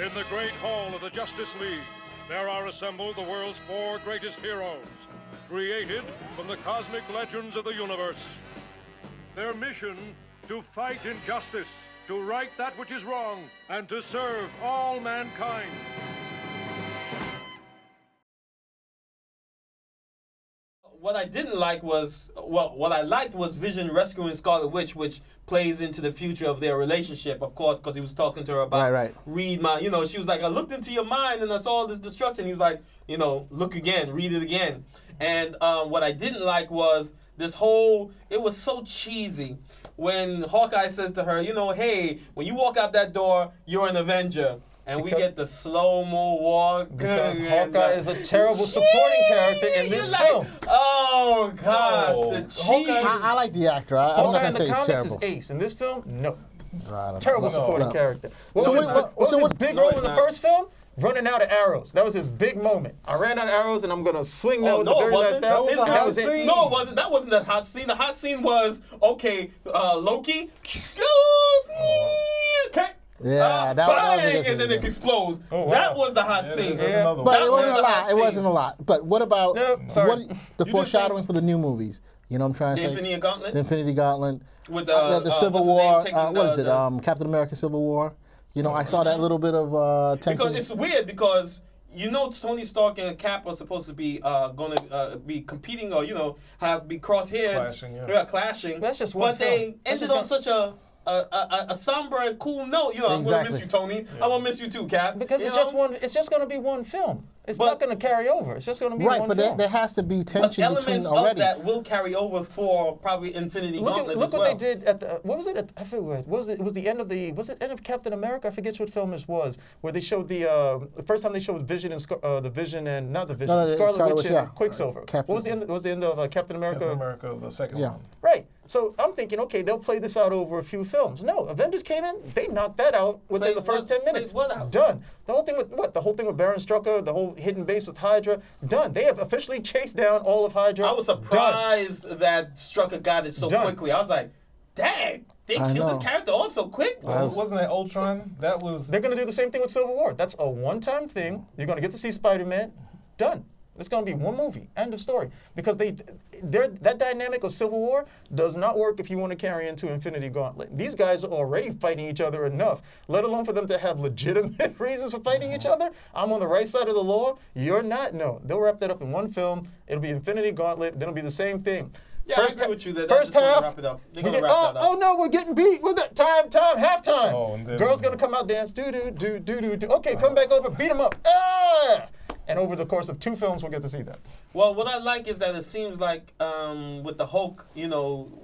In the great hall of the Justice League, there are assembled the world's 4 greatest heroes, created from the cosmic legends of the universe. Their mission, to fight injustice, to right that which is wrong, and to serve all mankind. What I didn't like was, what I liked was Vision rescuing Scarlet Witch, which plays into the future of their relationship, of course, because he was talking to her about, read my, she was like, I looked into your mind and I saw all this destruction. He was like, look again, read it again. And what I didn't like was this whole, it was so cheesy when Hawkeye says to her, hey, when you walk out that door, you're an Avenger. And we get the slow-mo walk. Because Hawkeye is a terrible supporting character in this film. Oh, gosh. The cheese. I like the actor. I'm not going to say he's terrible. Hawkeye in the comics is ace. In this film, no. Terrible supporting character. What was his big role in the first film? Running out of arrows. That was his big moment. I ran out of arrows and I'm going to swing that with the very last arrow. That was it. No, it wasn't. That wasn't the hot scene. The hot scene was, okay, Loki. Okay. Yeah, that was and then it explodes. Oh, wow. That was the hot scene. Yeah. But it wasn't a lot. It wasn't a lot. But what about the foreshadowing for the new movies? You know what I'm trying to say? Infinity Gauntlet? The Infinity Gauntlet. With the Civil War. What is it? Captain America Civil War. I saw that little bit of tension. Because it's weird because Tony Stark and Cap are supposed to be going to be competing or be crosshairs, clashing. That's just one film. They ended on such a somber and cool note. I'm gonna miss you, Tony. I'm gonna miss you too, Cap. Because it's just one. It's just gonna be one film. It's not gonna carry over. It's just gonna be one film. Right, but there has to be tension between already. Elements of that will carry over for probably Infinity Gauntlet look as well. What they did at the. What was it? I forget. Was it the end of the? Was it end of Captain America? I forget what film it was. Where they showed the first time they showed Vision and Scarlet Witch and Quicksilver. What was the end? Was the end of Captain America? Captain America, the second one. Right. So I'm thinking, okay, they'll play this out over a few films. No, Avengers came in, they knocked that out within the first 10 minutes. Done. The whole thing with what? The whole thing with Baron Strucker, the whole hidden base with Hydra, done. They have officially chased down all of Hydra. I was surprised that Strucker got it so quickly. I was like, dang, they killed this character off so quick. Wasn't that Ultron? That was. They're gonna do the same thing with Civil War. That's a one-time thing. You're gonna get to see Spider-Man. Done. It's going to be one movie, end of story. Because that dynamic of Civil War does not work if you want to carry into Infinity Gauntlet. These guys are already fighting each other enough, let alone for them to have legitimate reasons for fighting each other. I'm on the right side of the law. You're not. No, they'll wrap that up in one film. It'll be Infinity Gauntlet. Then it'll be the same thing. Yeah, I agree with you. First half, wrap it up. They're gonna wrap that up. Oh no, we're getting beat. With that halftime. Girl's gonna come out, dance, do. Okay, come back over, beat him up. And over the course of 2 films, we'll get to see that. Well, what I like is that it seems like with the Hulk,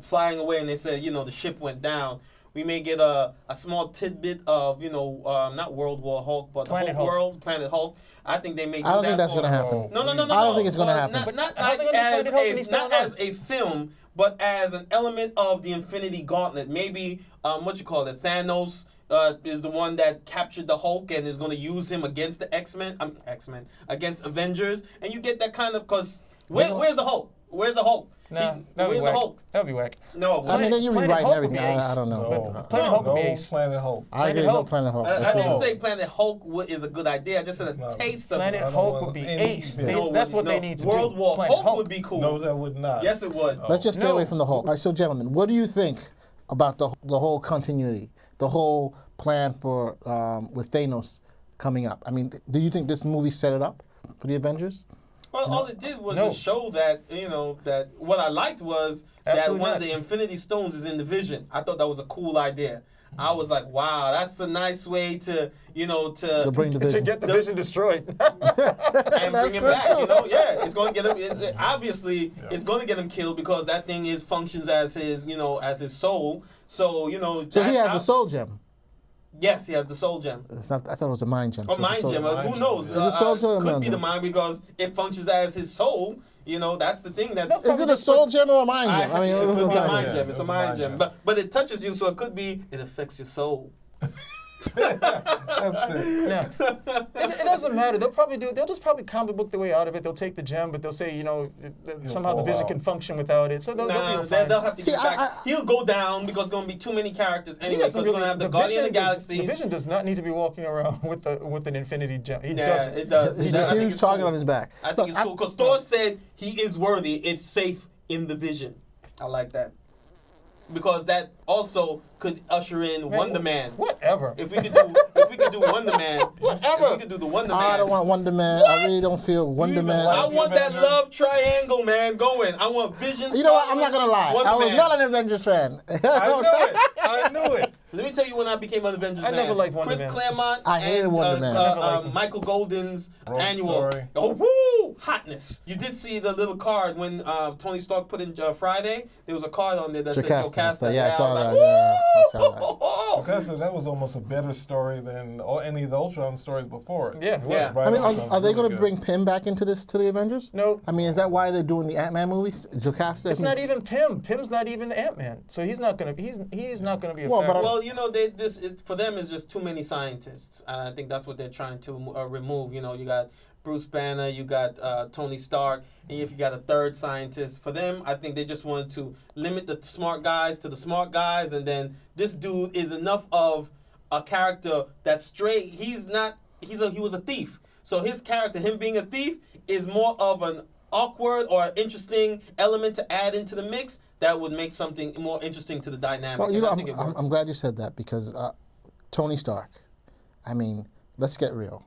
flying away, and they said, the ship went down. We may get a small tidbit of, not World War Hulk, but Planet Hulk. I think they may. I don't think that's going to happen. No. I don't think it's going to happen. Not as a film, but as an element of the Infinity Gauntlet. Maybe Thanos. Is the one that captured the Hulk and is going to use him against the X-Men, against Avengers, and you get that kind of, because where's the Hulk? Where's the Hulk? Where's the Hulk? That would be whack. No, I mean, then you're rewriting everything. I don't know. Planet Hulk would be ace. Planet Hulk. I agree with Planet Hulk. I didn't say Planet Hulk is a good idea. I just said a taste of Planet Hulk would be ace. That's what they need to do. World War Hulk would be cool. No, that would not. Yes, it would. Let's just stay away from the Hulk. All right, so gentlemen, what do you think about the whole continuity, the whole plan for with Thanos coming up? I mean, do you think this movie set it up for the Avengers? Well, all it did was just show that, that what I liked was that one of the Infinity Stones is in the Vision. I thought that was a cool idea. I was like, wow, that's a nice way to bring the Vision. To get the Vision destroyed. And bring him back, Yeah, it's going to get him, obviously, it's going to get him killed because that thing functions as his, as his soul. So, So he has a soul gem. Yes, he has the soul gem. It's not. I thought it was a mind gem. Mind gem. Who knows? Is it soul gem? Could be the mind because it functions as his soul. That's the thing. Is it a soul gem or a mind gem? I mean, it could be a mind gem. It's a mind gem. But it touches you, so it could be. It affects your soul. That's it. Yeah. It doesn't matter. They'll just probably comic book their way out of it. They'll take the gem, but they'll say, somehow the fall Vision out. can function without it. So they'll be fine. they'll have to get back. He'll go down because there's going to be too many characters anyway. Because we're going to have the Guardian of the Galaxies. The Vision does not need to be walking around with an Infinity Gem. He doesn't. It does. He's a huge target on his back. I think it's cool because Thor said he is worthy. It's safe in the Vision. I like that. Because that also could usher in Wonder Man. Whatever. If we could do Wonder Man. Whatever. If we could do the Wonder Man. I don't want Wonder Man. What? I really don't feel Wonder Man. I want that love triangle, man, going. I want Vision. You know what? I'm not gonna lie. Wonder I was Man. not an Avengers fan. I knew it. Let me tell you when I became an Avengers fan. I never liked Wonder Chris Man. Claremont I hated and Wonder Man. Michael Golden's Rogue annual. Story. Oh, woo! Hotness. You did see the little card when Tony Stark put in Friday? There was a card on there that said Jocasta. Yeah, I saw that. was Yeah, I saw that. woo! Okay, so that was almost a better story than any of the Ultron stories before it. Yeah, it was. Yeah. Right, I mean, Ultron's are they really going to good. bring Pym back into the Avengers? No. I mean, is that why they're doing the Ant-Man movies? Jocasta? It's not even Pym. Pym's not even the Ant-Man. So he's not gonna be a Well, but factor. Well, for them, it's just too many scientists. I think that's what they're trying to remove. You got Bruce Banner, you got Tony Stark, and if you got a third scientist, for them, I think they just wanted to limit the smart guys to the smart guys, and then this dude is enough of a character that's straight. He was a thief. So his character, him being a thief, is more of an awkward or interesting element to add into the mix that would make something more interesting to the dynamic. Well, I think it works. I'm glad you said that because Tony Stark, I mean, let's get real.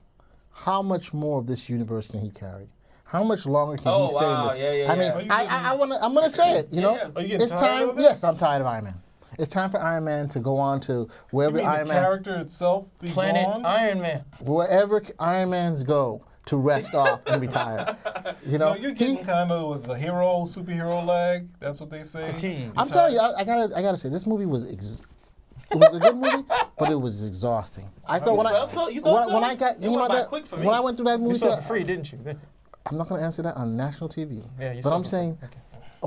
How much more of this universe can he carry? How much longer can he stay in this? Yeah, I mean, I'm gonna say it. Yeah. Are you getting It's tired time. of it? Yes, I'm tired of Iron Man. It's time for Iron Man to go on to wherever You mean Iron the Man, character itself be Planet gone? Iron Man. wherever Iron Man's go to rest off and retire. No, you're getting kind of with the superhero lag. That's what they say. Fatigue. I'm telling you, I gotta say, this movie was it was a good movie, but it was exhausting. I thought when I got quick for me. when I went through that movie, You saw it for free, didn't you? I'm not gonna answer that on national TV. Yeah, you but saw I'm it. saying, Okay.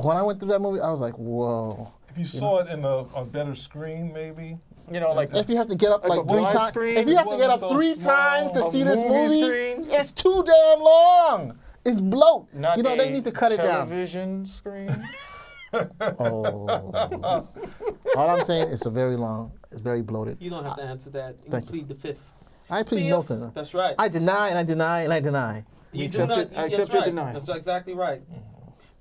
when I went through that movie, I was like, whoa. If you saw it in a better screen, maybe. Like If you have to get up Like like a 3 wide times, screen, if you have to get up wasn't so 3 times to small. see A this movie movie, screen? it's too damn long. It's bloat. not They need to cut it down. television screen. Oh. All I'm saying is it's very bloated. You don't have to answer that. You Thank you. plead the fifth. I plead Fifth. nothing. That's right. I deny and I deny and I deny. You accept do not. it- I That's accept your right. denial. That's exactly right.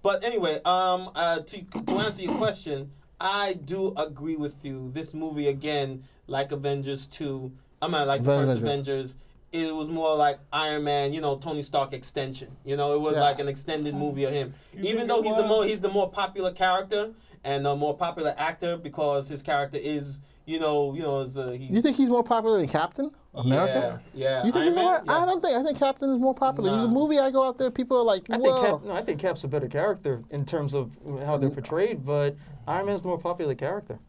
But anyway, to answer your question, I do agree with you. This movie again, like Avengers 2, I mean like the first Avengers, it was more like Iron Man, Tony Stark extension. It was like an extended movie of him. Even though he's the more popular character and the more popular actor because his character is You think he's more popular than Captain America? Yeah. You think he's more? I don't think. I think Captain is more popular. Nah. The movie I go out there, people are like, whoa. I think Cap's a better character in terms of how they're portrayed, but Iron Man's the more popular character.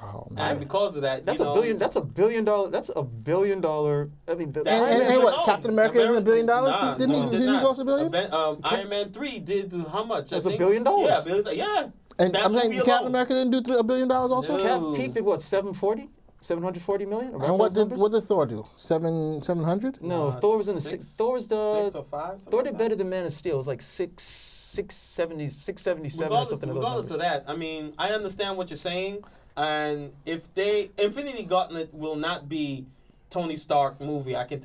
Oh man. And because of that, That's $1 billion. That's $1 billion. That's $1 billion. I mean, And what? Captain America isn't $1 billion? Nah, Didn't he gross $1 billion? Iron Man 3 did how much? That's I $1 think? billion? Yeah, $1 billion. And That I'm saying movie Captain alone. America didn't do $1 billion also. No. Cap peaked at what? 740 million. And what did Thor do? 700? No, Thor was in the six. Thor was the 6 or 5. Thor did better than Man of Steel. It was like 677 or something. Regardless of that, I mean, I understand what you're saying, and if Infinity Gauntlet will not be Tony Stark movie, I can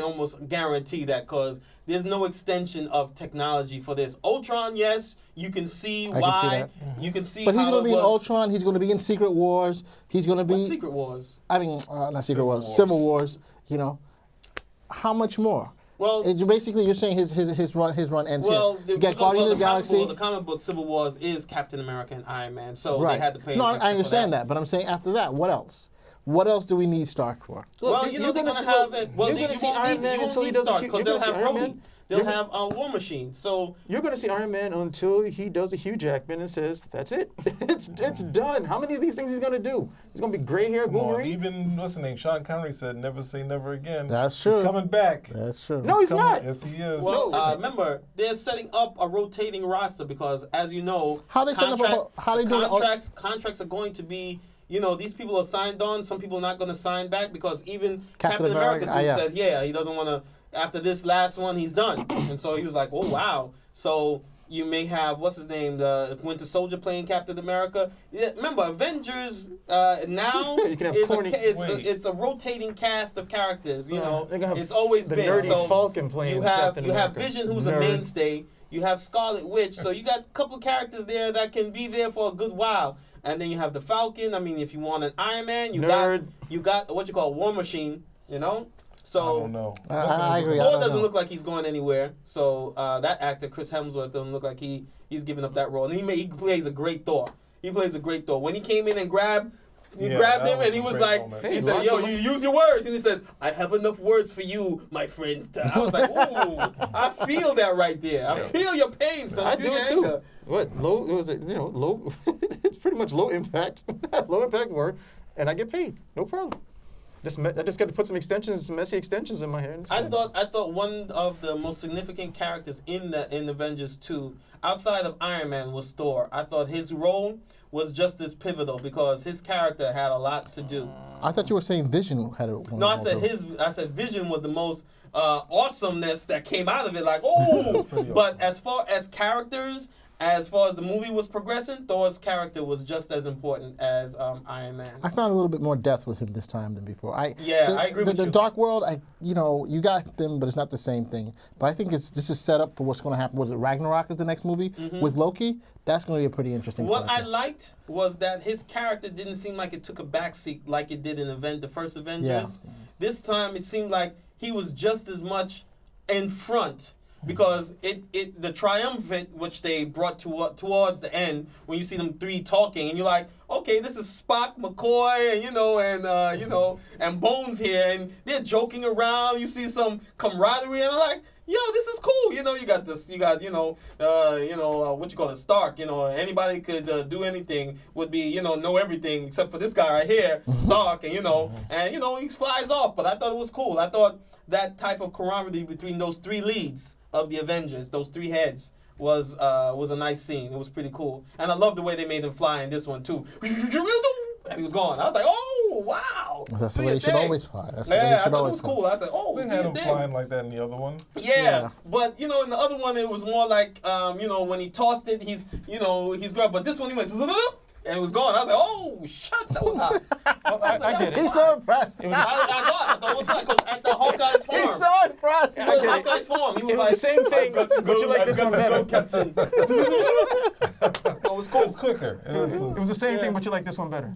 almost guarantee that because there's no extension of technology for this. Ultron, yes, you can see why. Can see that. You can see. But he's how going to it be in was. Ultron. He's going to be in Secret Wars. He's going to be. What Secret Wars? I mean, not Secret Wars. Wars. Civil Wars. How much more? Well, It's basically you're saying his run ends well, here. You get Guardians of the Galaxy. The comic book Civil Wars is Captain America and Iron Man, so Right. they had to pay. No, extra I understand for that, but I'm saying after that, what else? What else do we need Stark for? Well, Look, they're gonna have it. Well, you're you gonna see won't Iron need, Man you won't until he need does Stark the because you're they'll gonna have see Iron Rhodey. Man. They'll have War Machine. So You're going to see Iron Man until he does the Hugh Jackman and says, "That's it. it's done." How many of these things he's going to do? He's going to be gray hair, Come on, Wolverine. even listening, Sean Connery said, "Never say never again." That's true. He's coming back. That's true. No, he's Coming- not. Yes, he is. well, remember they're setting up a rotating roster because, as you know, How they setting up a- how they doing it? contracts are going to be these people are signed on. Some people are not going to sign back because even Captain America America, said, he doesn't want to. After this last one, he's done. And so he was like, oh, wow. So you may have, what's his name, the Winter Soldier playing Captain America. Yeah, remember, Avengers now You can have it's a rotating cast of characters. It's always the been. nerdy So Falcon playing you have Captain you have America. Vision, who's a Nerd. mainstay. You have Scarlet Witch. So you got a couple of characters there that can be there for a good while. And then you have the Falcon. I mean, if you want an Iron Man, you got what you call War Machine. So I don't know. I agree. Thor doesn't look like he's going anywhere. So that actor, Chris Hemsworth, doesn't look like he's giving up that role. And he plays a great Thor. He plays a great Thor. When he came in and grabbed him, and he was like, he said, "Yo, you use your words." And he says, "I have enough words for you, my friend." I was like, "Ooh, I feel that right there. I feel your pain, son. I I do feel your too. anger." What low? It was low. It's pretty much low impact, low impact work, and I get paid. No problem. I just got to put some messy extensions in my hair. I thought one of the most significant characters in Avengers 2, outside of Iron Man, was Thor. I thought his role was just as pivotal because his character had a lot to do. I thought you were saying Vision had a. No, I said Vision was the most awesomeness that came out of it. Like, oh, but as far as characters. As far as the movie was progressing, Thor's character was just as important as Iron Man. I found a little bit more depth with him this time than before. I agree with you. The Dark World, you got them, but it's not the same thing. But I think this is set up for what's going to happen. Was it Ragnarok is the next movie with Loki? That's going to be a pretty interesting. What I liked was that his character didn't seem like it took a backseat like it did in the first Avengers. Yeah. This time it seemed like he was just as much in front. Because the triumvirate which they brought towards the end, when you see them three talking, and you're like, okay, this is Spock, McCoy, and and Bones here, and they're joking around. You see some camaraderie, and I'm like, yo, this is cool. You got what you call it, Stark. Anybody could do anything. Would be know everything except for this guy right here, Stark, and he flies off. But I thought it was cool. I thought that type of camaraderie between those three leads of the Avengers, those three heads, was a nice scene. It was pretty cool. And I love the way they made him fly in this one too. And he was gone. I was like, oh, wow. That's the way he should always fly. I thought it was cool. I said, oh, they had him flying like that in the other one. Yeah. But, in the other one, it was more like, when he tossed it, he's grabbed. But this one, he went, and it was gone. I was like, oh, shucks, that was hot. I did it. He's so impressed. I thought it was fun because at the Hawkeye's farm. He's so impressed. At the Hawkeye's farm. He was like, the same thing, but you like this one better. Captain. It was cool. It's quicker. It was the same thing, but you like this one better.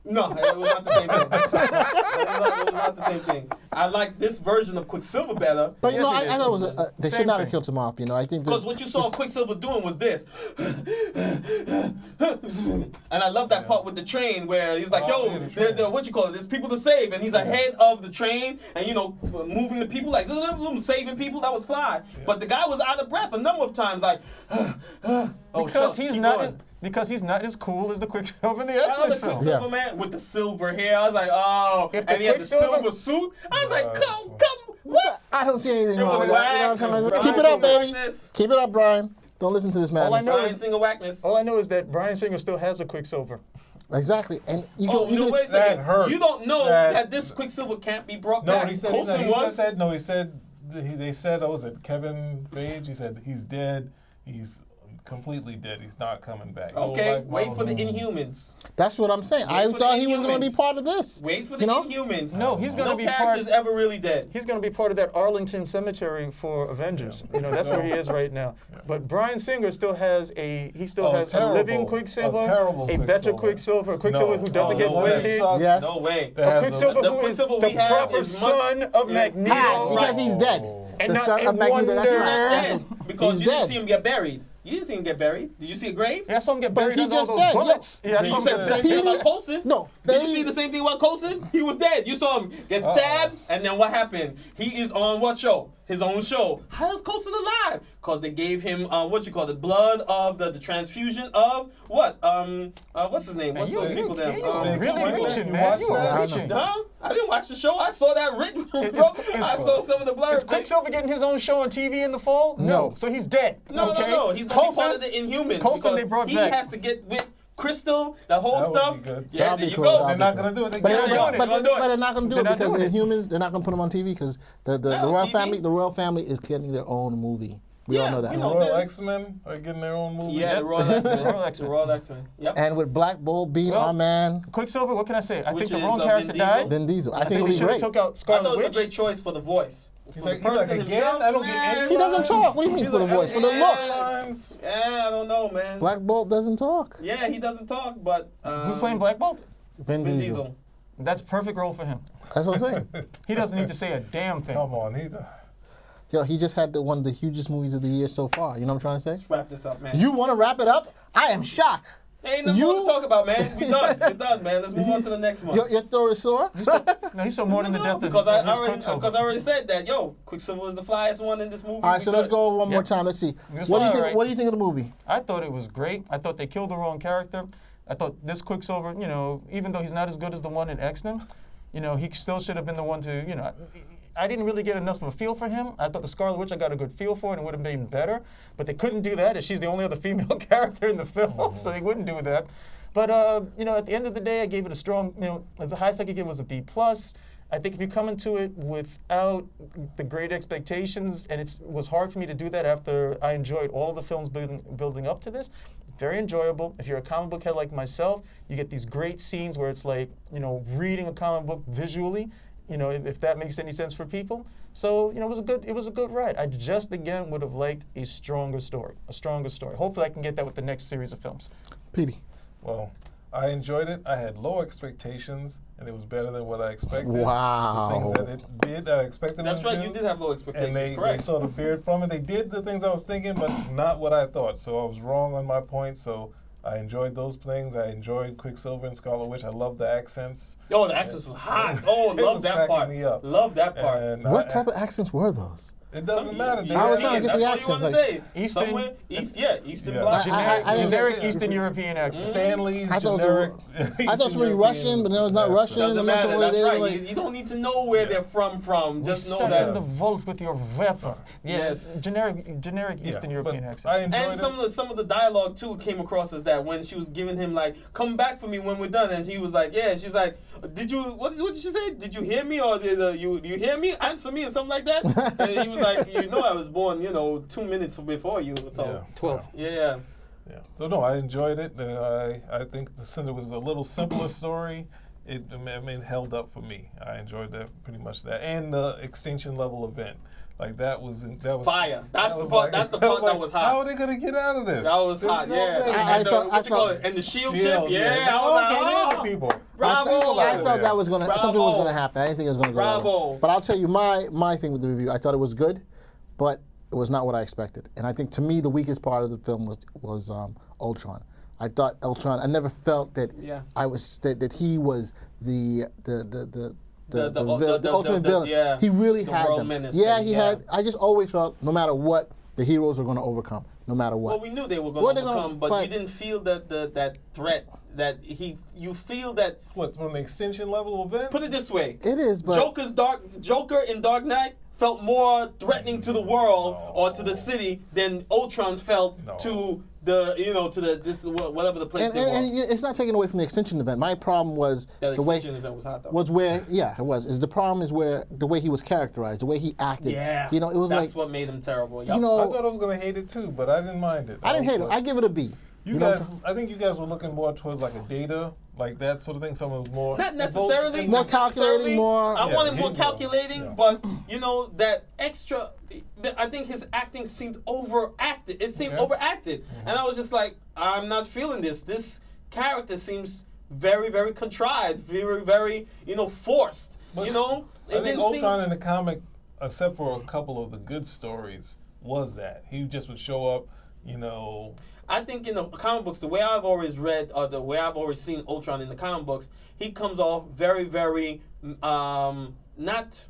No, it was not the same thing. It was not the same thing. I like this version of Quicksilver better. But I thought it was they should not have killed him off. I think because what you saw Quicksilver doing was this, and I love that part with the train where he's like, "Yo, what you call it? There's people to save," and he's ahead of the train and moving the people like saving people. That was fly. Yeah. But the guy was out of breath a number of times, like, Because he's not as cool as the Quicksilver in the X-Men film. Quicksilver man with the silver hair. I was like, oh, and he had the silver suit. I was like, come, what? I don't see anything wrong with that. Keep it up, baby. Keep it up, Brian. Don't listen to this madness. All I know is that Bryan Singer still has a Quicksilver. Exactly, and wait a second. You don't know that this Quicksilver can't be brought back. He said, they said, was it Kevin Feige? He said he's dead. He's completely dead. He's not coming back. Okay, wait for the Inhumans. That's what I'm saying. I thought he was going to be part of this. Wait for the Inhumans. No, he's going to be part. No character's ever really dead. He's going to be part of that Arlington Cemetery for Avengers. That's where he is right now. But Bryan Singer still has a living Quicksilver, a better Quicksilver, Quicksilver who doesn't get winded. Yes. No way. A Quicksilver who is the proper son of Magneto. Because he's dead. And the not son of Magneto. That's right. Because you didn't see him get buried. You didn't see him get buried. Did you see a grave? Yeah, I saw him get buried. But he just said, bullets. Yeah, I saw him get the same thing about Coulson. No. Did you see the same thing about Coulson? He was dead. You saw him get stabbed, and then what happened? He is on what show? His own show. How is Coulson alive? Because they gave him blood of the transfusion of what? What's his name? What's those people there? Really reaching, man. You are reaching. Huh? I didn't watch the show. I saw that written, bro. I saw some of the blood. Is Quicksilver getting his own show on TV in the fall? No. So he's dead. No. He's going to be part of the Inhumans. Coulson they brought back. He has to get with Crystal, that whole That would stuff. be good. Yeah, That'd there be you cool. go. That'd They're be not cool. gonna do it. They But can't they're do not, it. but they're not going to do it They're not because doing the it. humans, they're not going to put them on TV because the on royal TV. royal family is getting their own movie. We all Yeah, know that. we The know Royal this. X-Men are getting their own movie. Yeah, the Royal X-Men. Royal X-Men. The Royal X-Men. Yep. And with Black Bolt being Well, our man, Quicksilver, what can I say? I Which think the is, wrong Vin character Diesel. died. Vin Diesel. I I think think it would they be should have great. took out I thought Scarlet it was a Witch. great choice for the voice. He's For like, the person again? himself, I don't get man. any He doesn't lines. talk. What do you mean He's for the like, voice? For the look. lines. Yeah, I don't know, man. Black Bolt doesn't talk. Yeah, he doesn't talk, but Who's playing Black Bolt? Vin Vin Diesel. Diesel. That's a perfect role for him. That's what I'm saying. He doesn't need to say a damn thing. Come on, Yo, he just had one of the hugest movies of the year so far. You know what I'm trying to say? Let's wrap this up, man. You want to wrap it up? I am shocked. Ain't nothing more to talk about, man. We done. We're done, man. Let's move on to the next one. Your throat is sore? No, he's still mourning the No, death of because I his already Quicksilver. because I already said that. Yo, Quicksilver is the flyest one in this movie. All right, so We let's good. go over one more Yep. time. Let's see. It was What do you fine, think? right? What do you think of the movie? I thought it was great. I thought they killed the wrong character. I thought this Quicksilver, even though he's not as good as the one in X-Men, he still should have been the one to, I didn't really get enough of a feel for him. I thought the Scarlet Witch I got a good feel for it and it would have been better. But they couldn't do that as she's the only other female character in the film, so they wouldn't do that. But, at the end of the day, I gave it a strong, the highest I could give was a B+. I think if you come into it without the great expectations, and it was hard for me to do that after I enjoyed all of the films building up to this, very enjoyable. If you're a comic book head like myself, you get these great scenes where it's like, reading a comic book visually, if that makes any sense for people. So, it was a good ride. I just, again, would have liked a stronger story. Hopefully I can get that with the next series of films. Petey. Well, I enjoyed it. I had low expectations, and it was better than what I expected. Wow. The things that it did that I expected That's them to right. do. You did have low expectations. And they correct. sort of veered from it. They did the things I was thinking, but not what I thought. So I was wrong on my point. So I enjoyed those things. I enjoyed Quicksilver and Scarlet Witch. I love the accents. Oh, the accents were hot. Oh, It love was that cracking part. me up. Love that part. And What type of accents were those? It doesn't matter. Yeah, I was trying to get that's the what accents, you want to like, say. Eastern- Somewhere, Eastern Yeah. Bloc. I didn't Generic get- Eastern European accent. Stanley's I thought it was generic. I thought it was supposed to be Russian, but then it was not Russian. Doesn't I'm not sure matter. what it That's is, right. like- You don't need to know where they're from. Just know Sat that. in the vault with your weapon. Yes. Generic Eastern European accent. I enjoyed And it. some of the dialogue too came across as that when she was giving him like, "Come back for me when we're done," and he was like, "Yeah." And she's like, What did she say? Did you hear me or did you hear me? Answer me or something like that." And he was like, I was born 2 minutes before you. So 12. yeah. Yeah. So no, I enjoyed it. I think since it was a little simpler story, it held up for me. I enjoyed that pretty much that, and the extinction level event. Like that was Fire. That's the was part. like- That's the I part was that like, was hot. How are they gonna get out of this? That was There's hot. no Yeah. way. And thought- what you call I it? And the shield Shield, ship. Yeah. yeah. I was Okay, like, these are oh. people. Bravo. I thought that was gonna something was Bravo. gonna happen. I didn't think it was gonna go that way. Bravo. But I'll tell you my thing with the review. I thought it was good, but it was not what I expected. And I think to me the weakest part of the film was Ultron. I thought Ultron. I never felt that that he was the ultimate villain. yeah, he really the had world them. menace Yeah, thing, he yeah. had. I just always felt no matter what, the heroes were going to overcome. No matter what. Well, we knew they were What going they to gonna overcome, but fight? you didn't feel that threat. That you feel that. What, from the extinction level event? Put it this way. It is, but Joker in Dark Knight felt more threatening to the world or to the city than Ultron felt to whatever the place they and were. it's not taken away from the extinction event. My problem was That the way extinction event was hot though. was where it was. Is the problem is where the way he was characterized, the way he acted. Yeah. it was that's like what made him terrible. I thought I was gonna hate it too, but I didn't mind it. I didn't hate it. like- I give it a B. You guys, I think you guys were looking more towards like a Data, like that sort of thing. Some of more Not necessarily. More not necessarily. calculating, more- I Yeah, wanted more he- calculating, yeah. but that extra. I think his acting seemed overacted. It seemed Okay. overacted, and I was just like, I'm not feeling this. This character seems very, very contrived, very, very, forced. But It I think didn't Ultron seem. in the comic, except for a couple of the good stories, was that he just would show up. I think in the comic books, the way I've always read or the way I've always seen Ultron in the comic books, he comes off very, very not.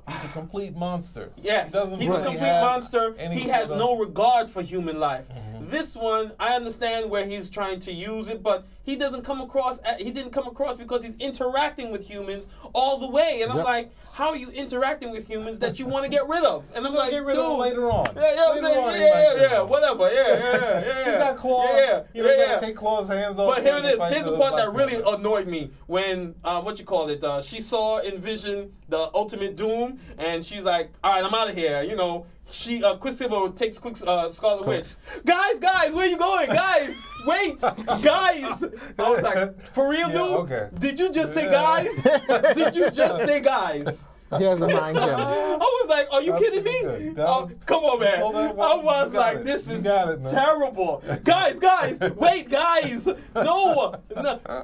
He's a complete monster. Yes, He doesn't he's a really complete have monster. any He has sort of- no regard for human life. This one, I understand where he's trying to use it, but he didn't come across because he's interacting with humans all the way. And I'm like, how are you interacting with humans that you want to get rid of? And I'm like, get rid dude, of them later on. Whatever, yeah. He got claws. You gotta take claws hands off. But here it is. Here's the part that really annoyed me when she saw in Vision the ultimate doom, and she's like, all right, I'm out of here. You know, Quicksilver takes Scarlet Witch. Guys, where you going? Guys, wait, guys. I was like, for real, dude? Okay. Did you just say guys? Did you just say guys? He has a mind gem. I was like, are you kidding me? Come on, man. I was like, this is terrible. Guys, wait, guys. No,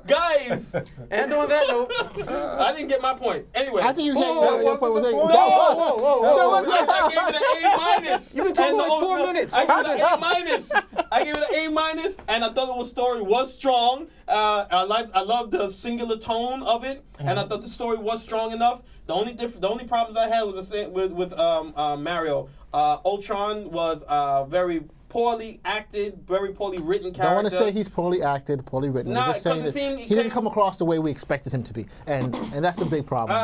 guys. And on that note, I didn't get my point. Anyway. I think you had your point was Whoa. I gave it an A-. You've been talking like 4 minutes. I gave it an A-, and I thought the story was strong. I loved the singular tone of it, and I thought the story was strong enough. The only problems I had was the same with Mario. Ultron was very poorly acted, very poorly written character. I don't want to say he's poorly acted, poorly written. Nah, I'm just saying that he didn't come across the way we expected him to be, and that's a big problem.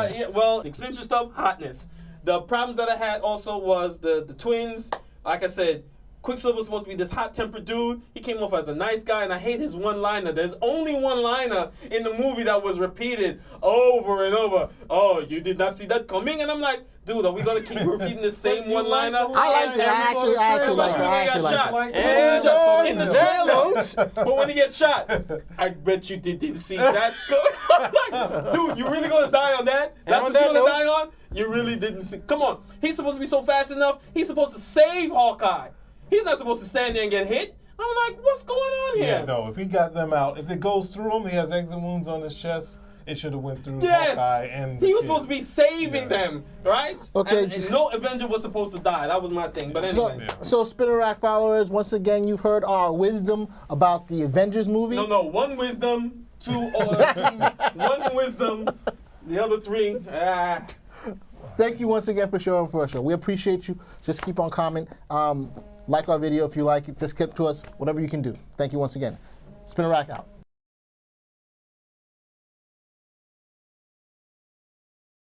Extension stuff, hotness. The problems that I had also was the twins. Like I said, Quicksilver was supposed to be this hot-tempered dude. He came off as a nice guy, and I hate his one-liner. There's only one-liner in the movie that was repeated over and over. Oh, you did not see that coming? And I'm like, dude, are we going to keep repeating the same one-liner? I like that. I actually like it. In the trailer, but when he gets shot, I bet you didn't see that. I'm like, dude, you really going to die on that? That's what you're going to die on? You really didn't see. Come on. He's supposed to be so fast enough. He's supposed to save Hawkeye. He's not supposed to stand there and get hit. I'm like, what's going on here? Yeah, no, if he got them out, if it goes through him, he has exit wounds on his chest, it should have went through Hawkeye and he was supposed to be saving them, right? Okay. And no Avenger was supposed to die. That was my thing. But anyway. So Spinner Rack followers, once again, you've heard our wisdom about the Avengers movie. No, one wisdom, two, one wisdom, the other three. Thank you once again for showing for us. We appreciate you. Just keep on commenting. Like our video if you like it. Just keep to us. Whatever you can do. Thank you once again. Spinner Rack out.